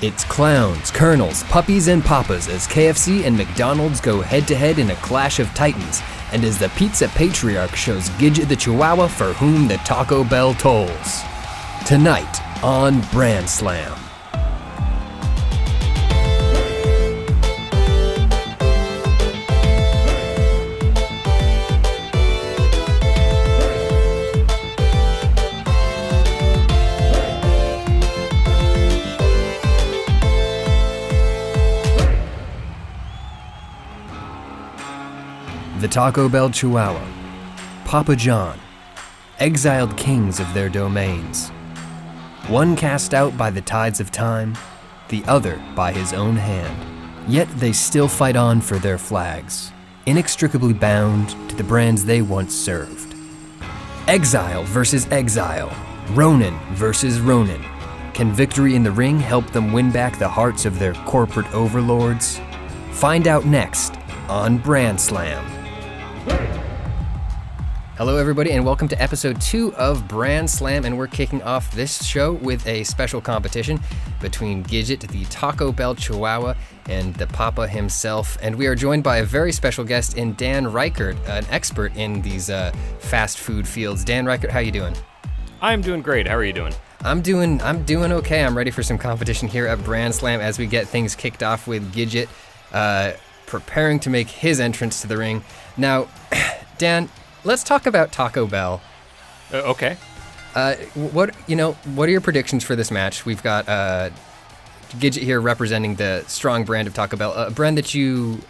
It's clowns, colonels, puppies, and papas as KFC and McDonald's go head-to-head in a clash of titans, and as the pizza patriarch shows Gidget the Chihuahua for whom the Taco Bell tolls. Tonight on Brand Slam. The Taco Bell Chihuahua, Papa John, exiled kings of their domains. One cast out by the tides of time, the other by his own hand. Yet they still fight on for their flags, inextricably bound to the brands they once served. Exile versus exile, Ronin versus Ronin. Can victory in the ring help them win back the hearts of their corporate overlords? Find out next on Brand Slam. Hello everybody and welcome to episode 2 of Brand Slam, and we're kicking off this show with a special competition between Gidget, the Taco Bell Chihuahua, and the Papa himself. And we are joined by a very special guest in Dan Ryckert, an expert in these fast food fields. Dan Ryckert, how you doing? I'm doing great. How are you doing? I'm doing okay. I'm ready for some competition here at Brand Slam as we get things kicked off with Gidget preparing to make his entrance to the ring. Now, Dan, let's talk about Taco Bell. Okay. What are your predictions for this match? We've got Gidget here representing the strong brand of Taco Bell, a brand that you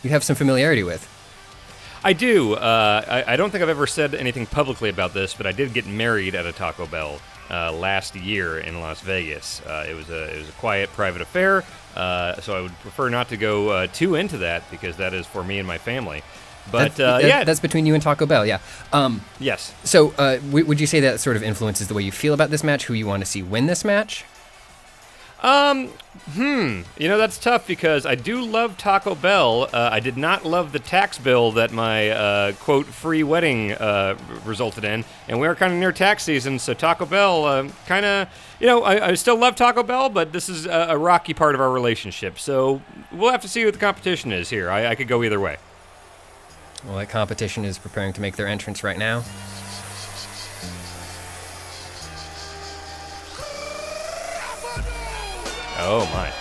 have some familiarity with. I do. I don't think I've ever said anything publicly about this, but I did get married at a Taco Bell last year in Las Vegas. It was a quiet, private affair, so I would prefer not to go too into that because that is for me and my family. But that's between you and Taco Bell, yeah. Yes. So would you say that sort of influences the way you feel about this match, who you want to see win this match? That's tough because I do love Taco Bell. I did not love the tax bill that my, quote, free wedding resulted in. And we are kind of near tax season, so Taco Bell I still love Taco Bell, but this is a rocky part of our relationship. So we'll have to see what the competition is here. I could go either way. Well, that competition is preparing to make their entrance right now. Oh, my.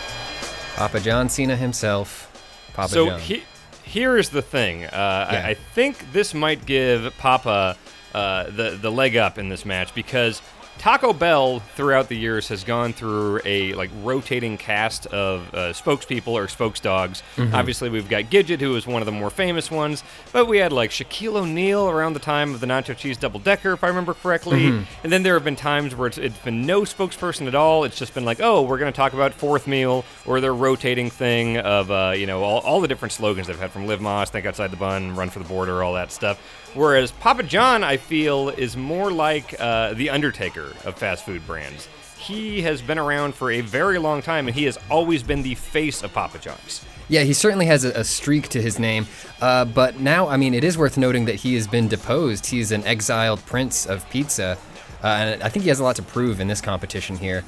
Papa John Cena himself. Papa John. So here is the thing. I think this might give Papa the leg up in this match because Taco Bell throughout the years has gone through a rotating cast of spokespeople or spokesdogs. Mm-hmm. Obviously, we've got Gidget, who is one of the more famous ones, but we had Shaquille O'Neal around the time of the Nacho Cheese Double Decker, if I remember correctly. Mm-hmm. And then there have been times where it's been no spokesperson at all. It's just been we're going to talk about fourth meal, or their rotating thing of all the different slogans they've had, from Live Moss, Think Outside the Bun, Run for the Border, all that stuff. Whereas Papa John, I feel, is more like the Undertaker of fast food brands. He has been around for a very long time, and he has always been the face of Papa John's. Yeah, he certainly has a streak to his name, but now, it is worth noting that he has been deposed. He's an exiled prince of pizza, and I think he has a lot to prove in this competition here.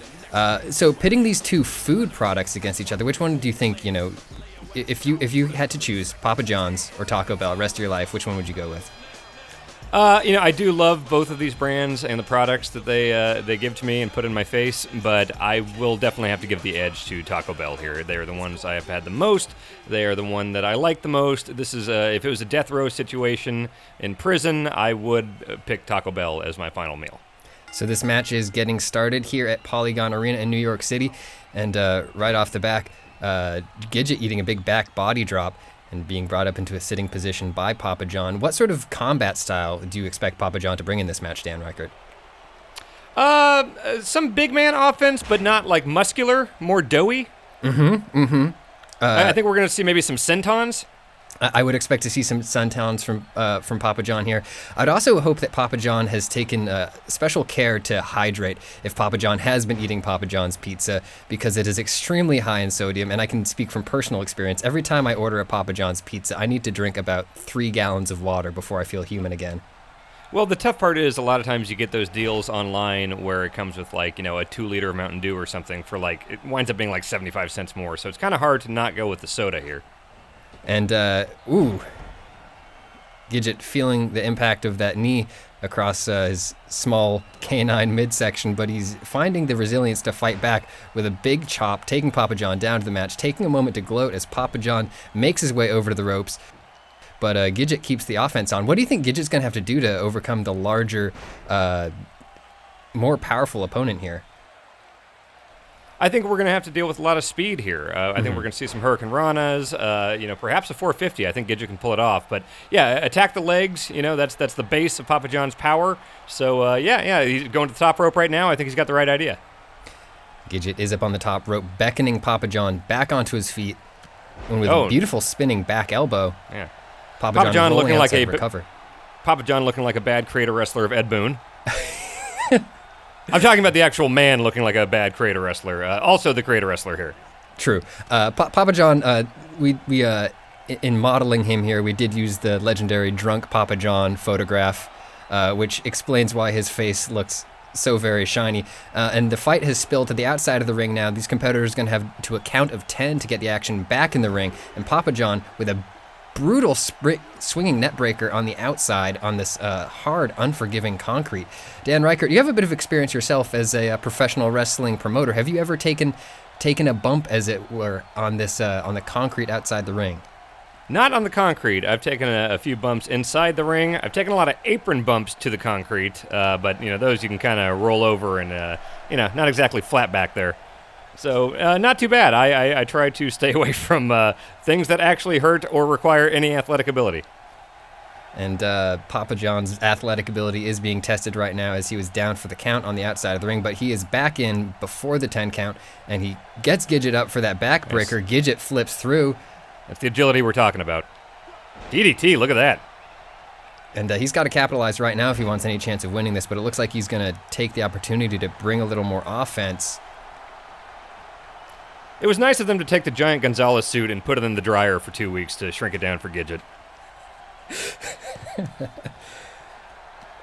So pitting these two food products against each other, which one do you think, if you had to choose Papa John's or Taco Bell the rest of your life, which one would you go with? I do love both of these brands and the products that they give to me and put in my face, but I will definitely have to give the edge to Taco Bell here. They are the ones I have had the most. They are the one that I like the most. This is if it was a death row situation in prison, I would pick Taco Bell as my final meal. So this match is getting started here at Polygon Arena in New York City, and right off the back, Gidget eating a big back body drop and being brought up into a sitting position by Papa John. What sort of combat style do you expect Papa John to bring in this match, Dan Ryckert? Some big man offense, but not muscular, more doughy. I think we're going to see maybe some sentons. I would expect to see some sentons from Papa John here. I'd also hope that Papa John has taken special care to hydrate if Papa John has been eating Papa John's pizza, because it is extremely high in sodium, and I can speak from personal experience. Every time I order a Papa John's pizza, I need to drink about 3 gallons of water before I feel human again. Well, the tough part is a lot of times you get those deals online where it comes with like, a 2-liter Mountain Dew or something for like, it winds up being like 75 cents more. So it's kind of hard to not go with the soda here. And, Gidget feeling the impact of that knee across his small canine midsection, but he's finding the resilience to fight back with a big chop, taking Papa John down to the match, taking a moment to gloat as Papa John makes his way over to the ropes. But Gidget keeps the offense on. What do you think Gidget's going to have to do to overcome the larger, more powerful opponent here? I think we're going to have to deal with a lot of speed here. I think we're going to see some Hurricane Ranas, perhaps a 450. I think Gidget can pull it off. But, yeah, attack the legs. That's the base of Papa John's power. So, he's going to the top rope right now. I think he's got the right idea. Gidget is up on the top rope, beckoning Papa John back onto his feet. And with a beautiful spinning back elbow. Yeah. Papa John looking like Papa John looking like a bad creator wrestler of Ed Boon. I'm talking about the actual man looking like a bad creator wrestler. Also the creator wrestler here. True. Papa John, we in modeling him here, we did use the legendary drunk Papa John photograph, which explains why his face looks so very shiny. And the fight has spilled to the outside of the ring now. These competitors are going to have to a count of 10 to get the action back in the ring. And Papa John with a brutal swinging net breaker on the outside on this hard, unforgiving concrete. Dan Ryckert, you have a bit of experience yourself as a professional wrestling promoter. Have you ever taken a bump, as it were, on this on the concrete outside the ring? Not on the concrete. I've taken a few bumps inside the ring. I've taken a lot of apron bumps to the concrete, but those you can kind of roll over and not exactly flat back there. So not too bad. I try to stay away from things that actually hurt or require any athletic ability. And Papa John's athletic ability is being tested right now as he was down for the count on the outside of the ring, but he is back in before the 10 count, and he gets Gidget up for that backbreaker. Nice. Gidget flips through. That's the agility we're talking about. DDT, look at that. And he's got to capitalize right now if he wants any chance of winning this, but it looks like he's going to take the opportunity to bring a little more offense. It was nice of them to take the giant Gonzalez suit and put it in the dryer for 2 weeks to shrink it down for Gidget.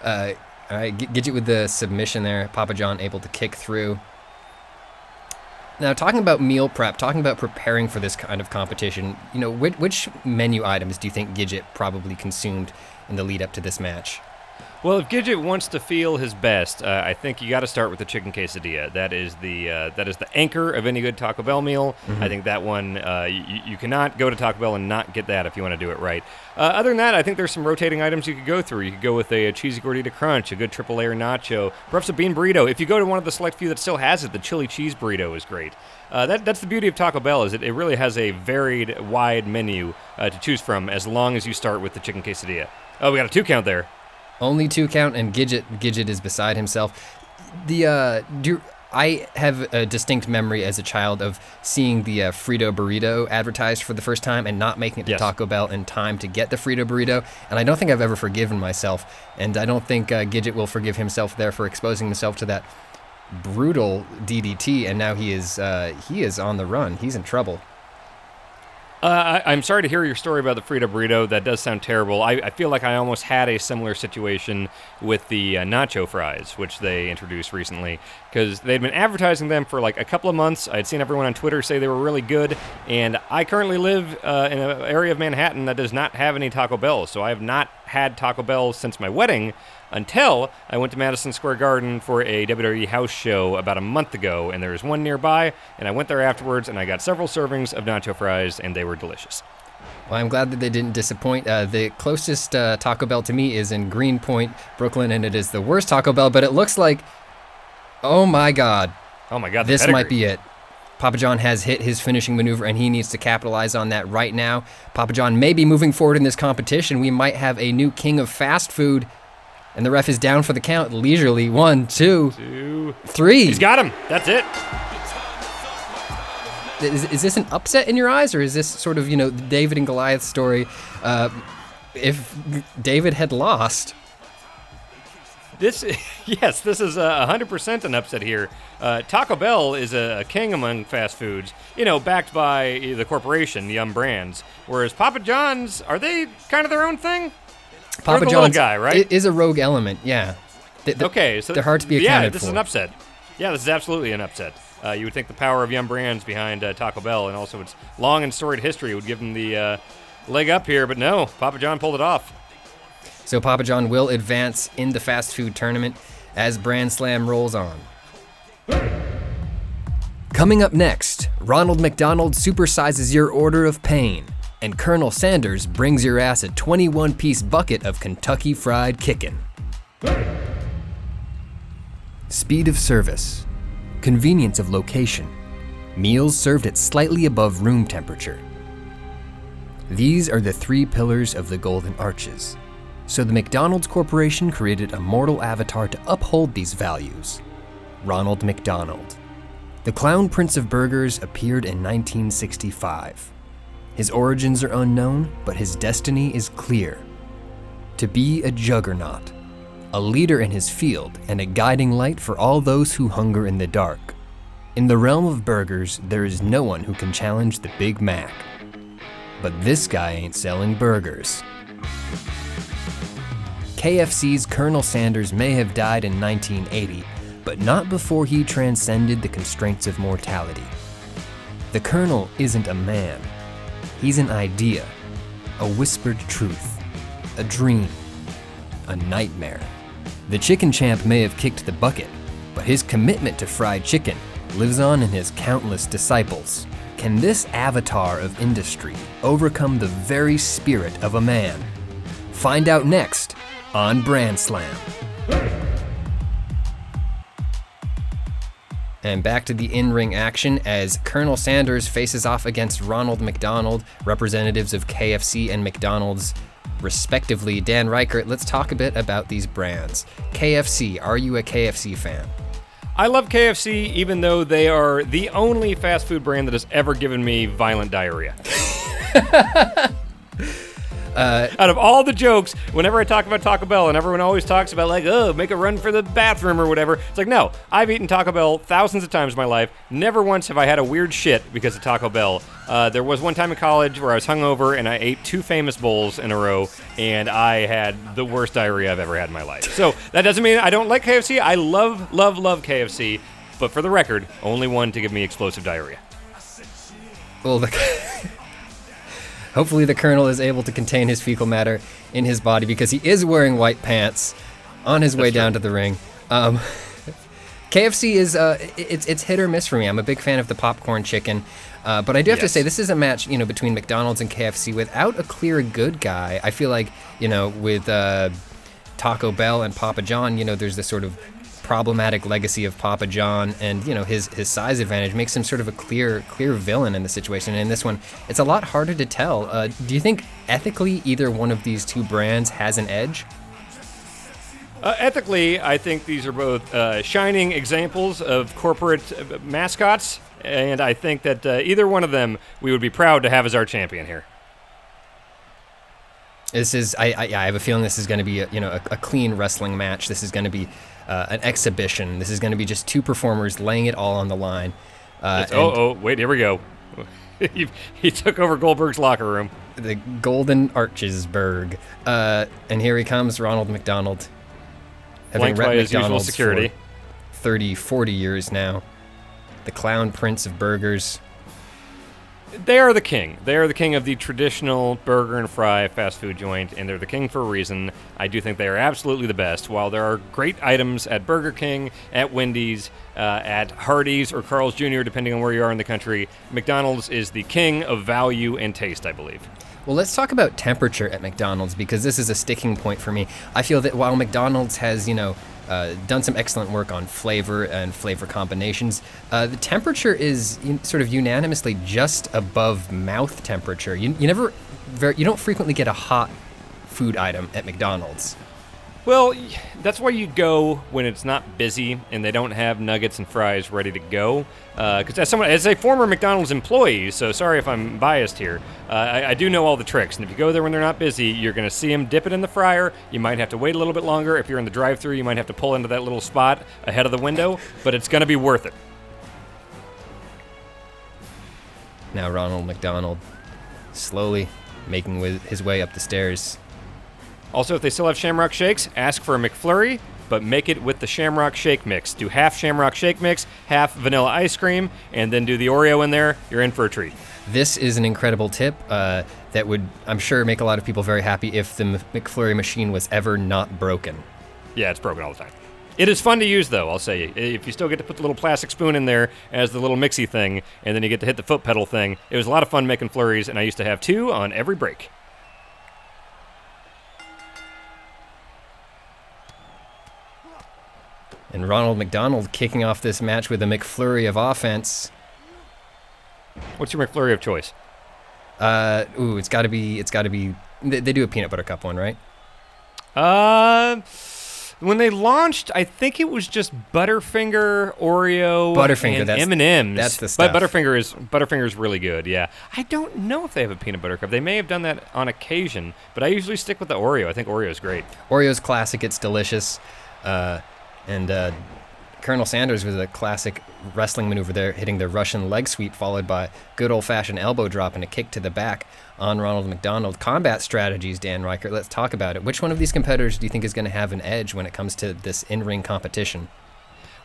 All right, Gidget with the submission there. Papa John able to kick through. Now, talking about meal prep, talking about preparing for this kind of competition, which menu items do you think Gidget probably consumed in the lead up to this match? Well, if Gidget wants to feel his best, I think you got to start with the chicken quesadilla. That is the anchor of any good Taco Bell meal. Mm-hmm. I think that one you cannot go to Taco Bell and not get that if you want to do it right. Other than that, I think there's some rotating items you could go through. You could go with a cheesy gordita crunch, a good triple layer nacho, perhaps a bean burrito. If you go to one of the select few that still has it, the chili cheese burrito is great. That's the beauty of Taco Bell, is it really has a varied, wide menu to choose from as long as you start with the chicken quesadilla. Oh, we got a 2 count there. Only 2 count, and Gidget is beside himself. I have a distinct memory as a child of seeing the Frito burrito advertised for the first time and not making it to Taco Bell in time to get the Frito burrito, and I don't think I've ever forgiven myself, and I don't think Gidget will forgive himself there for exposing himself to that brutal DDT, and now he is on the run. He's in trouble. I'm sorry to hear your story about the Frito burrito. That does sound terrible. I feel like I almost had a similar situation with the nacho fries, which they introduced recently, because they'd been advertising them for like a couple of months. I'd seen everyone on Twitter say they were really good, and I currently live in an area of Manhattan that does not have any Taco Bell, so I have not had Taco Bell since my wedding, until I went to Madison Square Garden for a WWE house show about a month ago, and there was one nearby, and I went there afterwards, and I got several servings of nacho fries, and they were delicious. Well, I'm glad that they didn't disappoint. The closest Taco Bell to me is in Greenpoint, Brooklyn, and it is the worst Taco Bell, but it looks like, oh my God, this pedigree might be it. Papa John has hit his finishing maneuver, and he needs to capitalize on that right now. Papa John may be moving forward in this competition. We might have a new king of fast food. And the ref is down for the count leisurely. 1, 2, 3. He's got him. That's it. Is this an upset in your eyes, or is this sort of, the David and Goliath story? If David had lost. This is 100% an upset here. Taco Bell is a king among fast foods, backed by the corporation, Yum Brands. Whereas Papa John's, are they kind of their own thing? Papa the John's little guy, right? is a rogue element, yeah. Okay, so they're hard to be accounted this for. is an upset. Yeah, this is absolutely an upset. You would think the power of Yum Brands behind Taco Bell and also its long and storied history would give them the leg up here, but no, Papa John pulled it off. So Papa John will advance in the fast food tournament as Brand Slam rolls on. Coming up next, Ronald McDonald supersizes your order of pain, and Colonel Sanders brings your ass a 21-piece bucket of Kentucky Fried Kickin'. Speed of service, convenience of location, meals served at slightly above room temperature. These are the 3 pillars of the Golden Arches. So the McDonald's Corporation created a mortal avatar to uphold these values, Ronald McDonald. The Clown Prince of Burgers appeared in 1965. His origins are unknown, but his destiny is clear. To be a juggernaut, a leader in his field, and a guiding light for all those who hunger in the dark. In the realm of burgers, there is no one who can challenge the Big Mac. But this guy ain't selling burgers. KFC's Colonel Sanders may have died in 1980, but not before he transcended the constraints of mortality. The Colonel isn't a man. He's an idea, a whispered truth, a dream, a nightmare. The chicken champ may have kicked the bucket, but his commitment to fried chicken lives on in his countless disciples. Can this avatar of industry overcome the very spirit of a man? Find out next on Brand Slam. And back to the in-ring action as Colonel Sanders faces off against Ronald McDonald, representatives of KFC and McDonald's respectively. Dan Ryckert, let's talk a bit about these brands. KFC, are you a KFC fan? I love KFC, even though they are the only fast food brand that has ever given me violent diarrhea. Out of all the jokes, whenever I talk about Taco Bell, and everyone always talks about like, oh, make a run for the bathroom or whatever, it's like, no, I've eaten Taco Bell thousands of times in my life. Never once have I had a weird shit because of Taco Bell. There was one time in college where I was hungover and I ate 2 famous bowls in a row, and I had the worst diarrhea I've ever had in my life. So that doesn't mean I don't like KFC. I love, love, love KFC, but for the record, only one to give me explosive diarrhea. Well, hopefully the Colonel is able to contain his fecal matter in his body because he is wearing white pants on his way down to the ring. KFC is it's hit or miss for me. I'm a big fan of the popcorn chicken, but I do have to say this is a match, between McDonald's and KFC without a clear good guy. I feel like, with Taco Bell and Papa John, there's this sort of problematic legacy of Papa John, and his size advantage makes him sort of a clear villain in the situation. And in this one, it's a lot harder to tell. Do you think ethically either one of these 2 brands has an edge? Ethically, I think these are both shining examples of corporate mascots, and I think that either one of them we would be proud to have as our champion here. This is I have a feeling this is going to be a clean wrestling match. This is going to be an exhibition. This is going to be just 2 performers laying it all on the line. Wait, here we go. He took over Goldberg's locker room. The Golden Archesburg. And here he comes, Ronald McDonald. Flanked by his usual security. 30, 40 years now. The Clown Prince of Burgers. They are the king. They are the king of the traditional burger and fry fast food joint, and they're the king for a reason. I do think they are absolutely the best. While there are great items at Burger King, at Wendy's, at Hardee's, or Carl's Jr., depending on where you are in the country, McDonald's is the king of value and taste, I believe. Well, let's talk about temperature at McDonald's, because this is a sticking point for me. I feel that while McDonald's has, done some excellent work on flavor and flavor combinations, the temperature is sort of unanimously just above mouth temperature. You don't frequently get a hot food item at McDonald's. Well, that's why you go when it's not busy and they don't have nuggets and fries ready to go. Because as a former McDonald's employee, so sorry if I'm biased here, I do know all the tricks. And if you go there when they're not busy, you're going to see them dip it in the fryer. You might have to wait a little bit longer. If you're in the drive-thru, you might have to pull into that little spot ahead of the window, but it's going to be worth it. Now Ronald McDonald slowly making his way up the stairs. Also, if they still have Shamrock Shakes, ask for a McFlurry, but make it with the Shamrock Shake mix. Do half Shamrock Shake mix, half vanilla ice cream, and then do the Oreo in there. You're in for a treat. This is an incredible tip that would, I'm sure, make a lot of people very happy if the McFlurry machine was ever not broken. Yeah, it's broken all the time. It is fun to use, though, I'll say. If you still get to put the little plastic spoon in there as the little mixy thing, and then you get to hit the foot pedal thing, it was a lot of fun making flurries, and I used to have 2 on every break. And Ronald McDonald kicking off this match with a McFlurry of offense. What's your McFlurry of choice? It's got to be. They do a peanut butter cup one, right? When they launched, I think it was just Butterfinger, Oreo, and M&M's. That's the stuff. But Butterfinger is really good. Yeah, I don't know if they have a peanut butter cup. They may have done that on occasion, but I usually stick with the Oreo. I think Oreo is great. Oreo's classic. It's delicious. Colonel Sanders with a classic wrestling maneuver there, hitting the Russian leg sweep, followed by good old-fashioned elbow drop and a kick to the back on Ronald McDonald. Combat strategies, Dan Ryckert, let's talk about it. Which one of these competitors do you think is going to have an edge when it comes to this in-ring competition?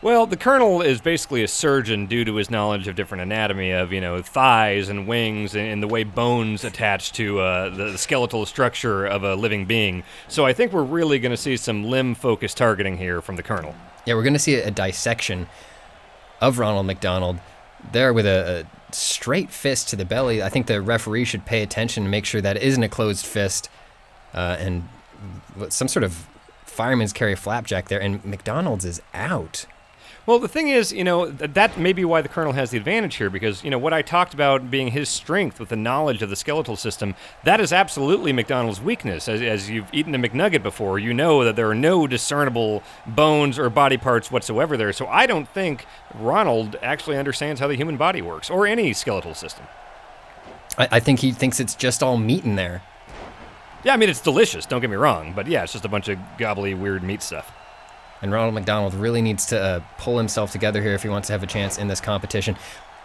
Well, the Colonel is basically a surgeon due to his knowledge of different anatomy of, thighs and wings and the way bones attach to the skeletal structure of a living being. So I think we're really going to see some limb-focused targeting here from the Colonel. Yeah, we're going to see a dissection of Ronald McDonald there with a straight fist to the belly. I think the referee should pay attention and make sure that it isn't a closed fist and some sort of fireman's carry flapjack there, and McDonald's is out. Well, the thing is, that may be why the Colonel has the advantage here, because, what I talked about being his strength with the knowledge of the skeletal system, that is absolutely McDonald's weakness. As you've eaten a McNugget before, you know that there are no discernible bones or body parts whatsoever there. So I don't think Ronald actually understands how the human body works, or any skeletal system. I think he thinks it's just all meat in there. Yeah, I mean, it's delicious, don't get me wrong, but yeah, it's just a bunch of gobbly, weird meat stuff. And Ronald McDonald really needs to pull himself together here if he wants to have a chance in this competition.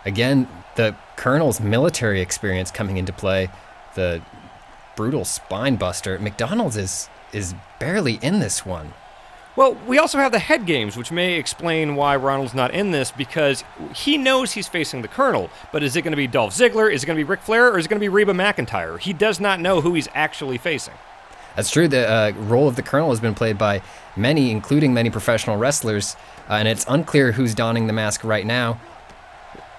Again, the Colonel's military experience coming into play, the brutal spine buster. McDonald's is barely in this one. Well, we also have the head games, which may explain why Ronald's not in this, because he knows he's facing the Colonel. But is it going to be Dolph Ziggler, is it going to be Ric Flair, or is it going to be Reba McEntire? He does not know who he's actually facing. That's true. The role of the Colonel has been played by many, including many professional wrestlers, and it's unclear who's donning the mask right now.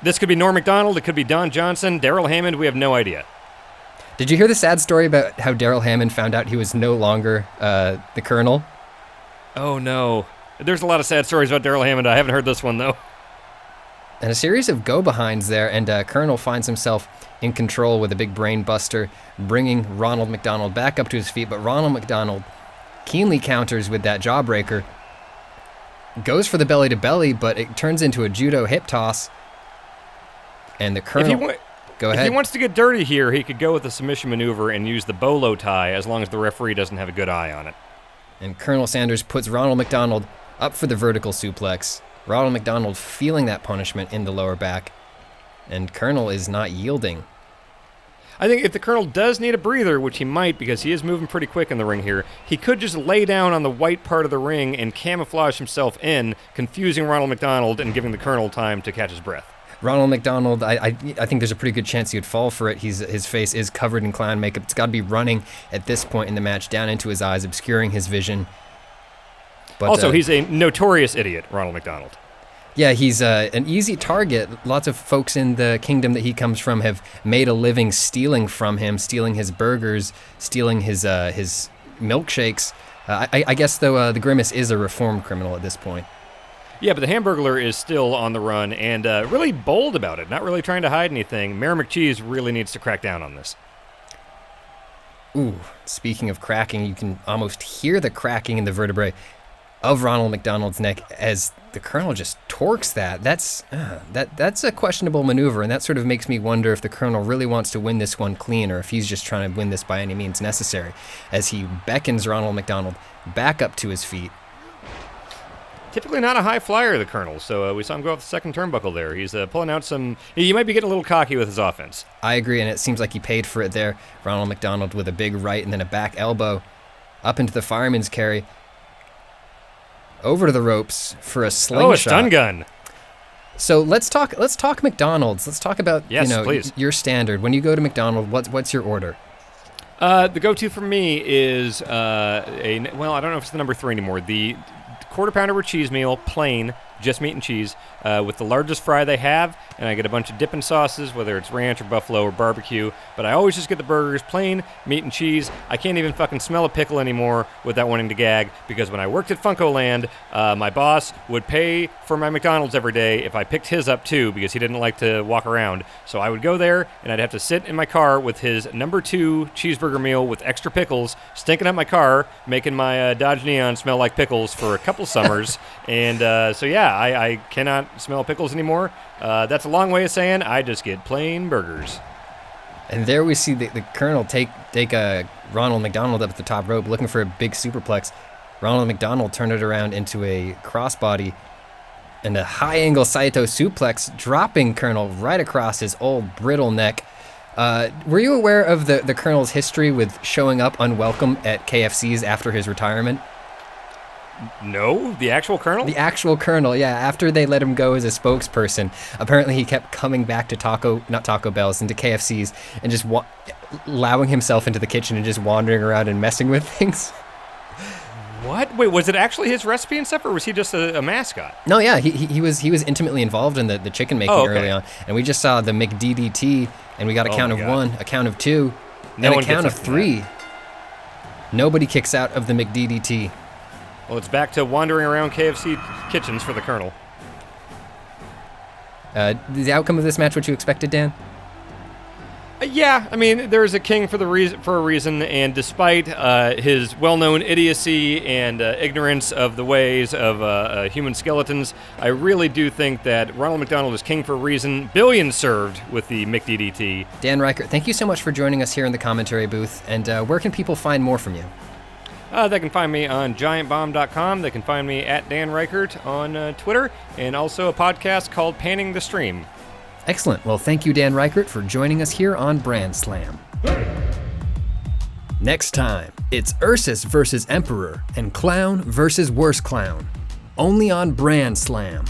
This could be Norm Macdonald, it could be Don Johnson, Daryl Hammond, we have no idea. Did you hear the sad story about how Daryl Hammond found out he was no longer the Colonel? Oh, no. There's a lot of sad stories about Daryl Hammond. I haven't heard this one, though. And a series of go-behinds there, and Colonel finds himself in control with a big brain buster, bringing Ronald McDonald back up to his feet. But Ronald McDonald keenly counters with that jawbreaker, goes for the belly-to-belly, but it turns into a judo hip toss. And the Colonel... Go ahead. If he wants to get dirty here, he could go with the submission maneuver and use the bolo tie, as long as the referee doesn't have a good eye on it. And Colonel Sanders puts Ronald McDonald up for the vertical suplex. Ronald McDonald feeling that punishment in the lower back, and Colonel is not yielding. I think if the Colonel does need a breather, which he might because he is moving pretty quick in the ring here, he could just lay down on the white part of the ring and camouflage himself in, confusing Ronald McDonald and giving the Colonel time to catch his breath. Ronald McDonald, I think there's a pretty good chance he would fall for it. His face is covered in clown makeup. It's got to be running at this point in the match down into his eyes, obscuring his vision. But, also, he's a notorious idiot, Ronald McDonald. Yeah, he's an easy target. Lots of folks in the kingdom that he comes from have made a living stealing from him, stealing his burgers, stealing his milkshakes. I guess, though, the Grimace is a reformed criminal at this point. Yeah, but the Hamburglar is still on the run and really bold about it, not really trying to hide anything. Mayor McCheese really needs to crack down on this. Ooh, speaking of cracking, you can almost hear the cracking in the vertebrae of Ronald McDonald's neck as the Colonel just torques that. That's a questionable maneuver, and that sort of makes me wonder if the Colonel really wants to win this one clean or if he's just trying to win this by any means necessary as he beckons Ronald McDonald back up to his feet. Typically not a high flyer, the Colonel, so we saw him go off the second turnbuckle there. He's pulling out some... He might be getting a little cocky with his offense. I agree, and it seems like he paid for it there. Ronald McDonald with a big right and then a back elbow. up into the fireman's carry, over to the ropes for a slingshot. Oh, a stun gun. So let's talk McDonald's. Let's talk about please. Your standard. When you go to McDonald's, what's your order? The go-to for me is I don't know if it's the number 3 anymore. The quarter pounder with cheese meal, plain, just meat and cheese, with the largest fry they have, and I get a bunch of dipping sauces, whether it's ranch or buffalo or barbecue, but I always just get the burgers, plain, meat and cheese. I can't even fucking smell a pickle anymore without wanting to gag, because when I worked at Funko Land, my boss would pay for my McDonald's every day if I picked his up too, because he didn't like to walk around. So I would go there, and I'd have to sit in my car with his number 2 cheeseburger meal with extra pickles, stinking up my car, making my Dodge Neon smell like pickles for a couple summers, and I cannot smell pickles anymore. That's a long way of saying I just get plain burgers. And there we see the Colonel take Ronald McDonald up at the top rope, looking for a big superplex. Ronald McDonald turned it around into a crossbody and a high-angle Saito suplex, dropping Colonel right across his old brittle neck. Were you aware of the Colonel's history with showing up unwelcome at KFCs after his retirement? No, the actual Colonel? The actual Colonel, yeah. After they let him go as a spokesperson, apparently he kept coming back to not Taco Bell's, into KFC's, and just allowing himself into the kitchen and just wandering around and messing with things. What? Wait, was it actually his recipe and stuff, or was he just a mascot? No, yeah, he was intimately involved in the chicken making early on, and we just saw the McDDT, and we got a count of 1, a count of 2, and a count of 3. Nobody kicks out of the McDDT. Well, it's back to wandering around KFC kitchens for the Colonel. The outcome of this match, what you expected, Dan? Yeah, I mean, there's a king for a reason, and despite his well-known idiocy and ignorance of the ways of human skeletons, I really do think that Ronald McDonald is king for a reason. Billions served with the McDDT. Dan Ryckert, thank you so much for joining us here in the commentary booth, and where can people find more from you? They can find me on giantbomb.com. They can find me at Dan Ryckert on Twitter, and also a podcast called Panning the Stream. Excellent. Well, thank you, Dan Ryckert, for joining us here on Brand Slam. Next time, it's Ursus versus Emperor and Clown versus Worst Clown. Only on Brand Slam.